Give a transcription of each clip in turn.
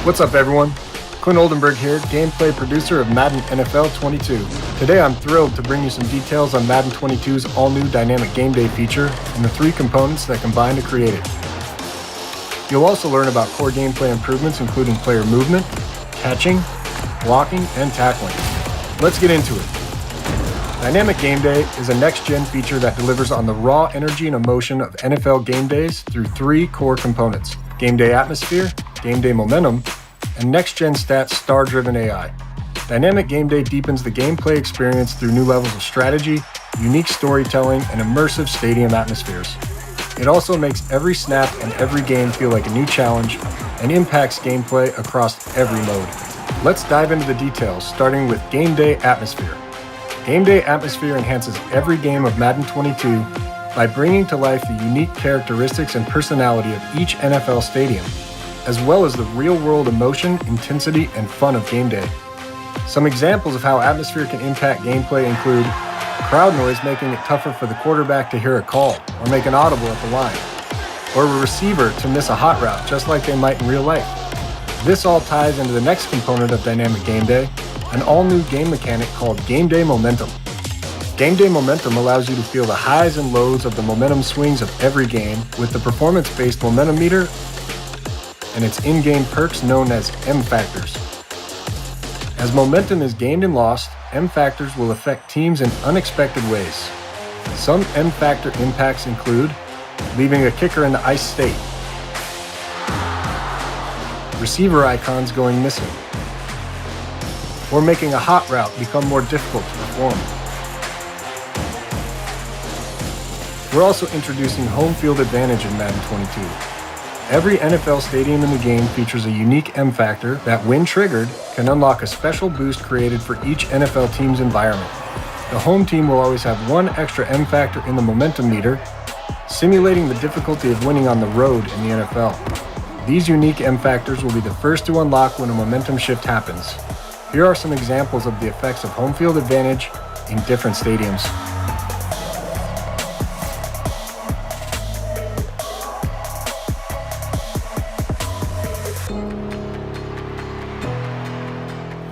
What's up, everyone? Quinn Oldenburg here, gameplay producer of Madden NFL 22. Today I'm thrilled to bring you some details on Madden 22's all-new dynamic Gameday feature and the three components that combine to create it. You'll also learn about core gameplay improvements including player movement, catching, blocking, and tackling. Let's get into it. Dynamic Gameday is a next-gen feature that delivers on the raw energy and emotion of NFL game days through three core components: Gameday Atmosphere, Gameday Momentum, and next-gen stats star-driven AI. Dynamic Gameday deepens the gameplay experience through new levels of strategy, unique storytelling, and immersive stadium atmospheres. It also makes every snap and every game feel like a new challenge and impacts gameplay across every mode. Let's dive into the details, starting with Gameday Atmosphere. Gameday Atmosphere enhances every game of Madden 22 by bringing to life the unique characteristics and personality of each NFL stadium, as well as the real-world emotion, intensity, and fun of game day. Some examples of how atmosphere can impact gameplay include crowd noise making it tougher for the quarterback to hear a call or make an audible at the line, or a receiver to miss a hot route just like they might in real life. This all ties into the next component of Dynamic Gameday, an all-new game mechanic called Gameday Momentum. Gameday Momentum allows you to feel the highs and lows of the momentum swings of every game with the performance-based momentum meter and its in-game perks known as M-Factors. As momentum is gained and lost, M-Factors will affect teams in unexpected ways. Some M-Factor impacts include leaving a kicker in the ice state, receiver icons going missing, or making a hot route become more difficult to perform. We're also introducing home field advantage in Madden 22. Every NFL stadium in the game features a unique M-Factor that, when triggered, can unlock a special boost created for each NFL team's environment. The home team will always have one extra M-Factor in the momentum meter, simulating the difficulty of winning on the road in the NFL. These unique M-Factors will be the first to unlock when a momentum shift happens. Here are some examples of the effects of home field advantage in different stadiums.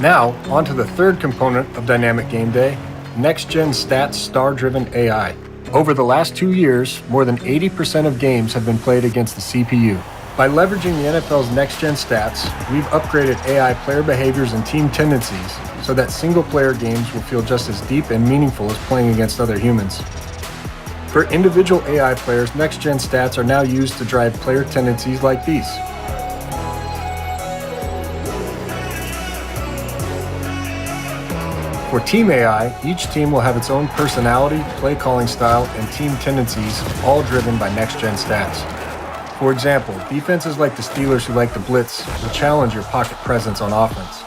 Now, onto the third component of Dynamic Gameday, next-gen stats star-driven AI. Over the last 2 years, more than 80% of games have been played against the CPU. By leveraging the NFL's next-gen stats, we've upgraded AI player behaviors and team tendencies so that single-player games will feel just as deep and meaningful as playing against other humans. For individual AI players, next-gen stats are now used to drive player tendencies like these. For Team AI, each team will have its own personality, play calling style, and team tendencies, all driven by next-gen stats. For example, defenses like the Steelers who like to blitz will challenge your pocket presence on offense.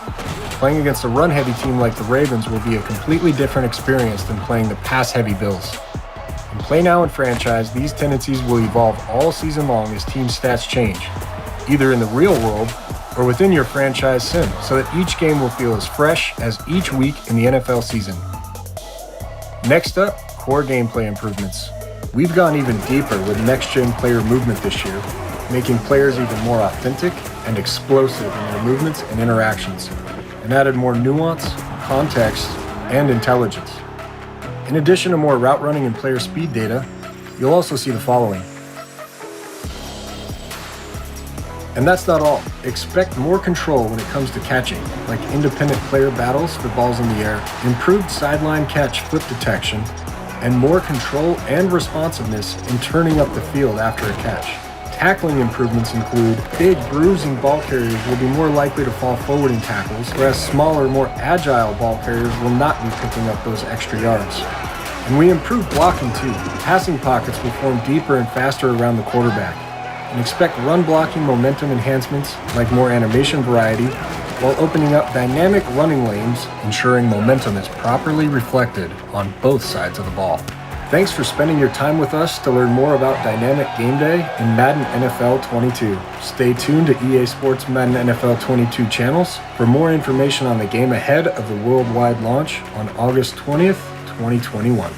Playing against a run-heavy team like the Ravens will be a completely different experience than playing the pass-heavy Bills. In Play Now and Franchise, these tendencies will evolve all season long as team stats change, either in the real world or within your franchise sim, so that each game will feel as fresh as each week in the NFL season. Next up, core gameplay improvements. We've gone even deeper with next-gen player movement this year, making players even more authentic and explosive in their movements and interactions, and added more nuance, context, and intelligence. In addition to more route running and player speed data, you'll also see the following. And that's not all. Expect more control when it comes to catching, like independent player battles for balls in the air, improved sideline catch foot detection, and more control and responsiveness in turning up the field after a catch. Tackling improvements include big, bruising ball carriers will be more likely to fall forward in tackles, whereas smaller, more agile ball carriers will not be picking up those extra yards. And we improved blocking too. Passing pockets will form deeper and faster around the quarterback. And expect run blocking momentum enhancements like more animation variety, while opening up dynamic running lanes, ensuring momentum is properly reflected on both sides of the ball. Thanks for spending your time with us to learn more about Dynamic Gameday and Madden NFL 22. Stay tuned to EA Sports Madden NFL 22 channels for more information on the game ahead of the worldwide launch on August 20th, 2021.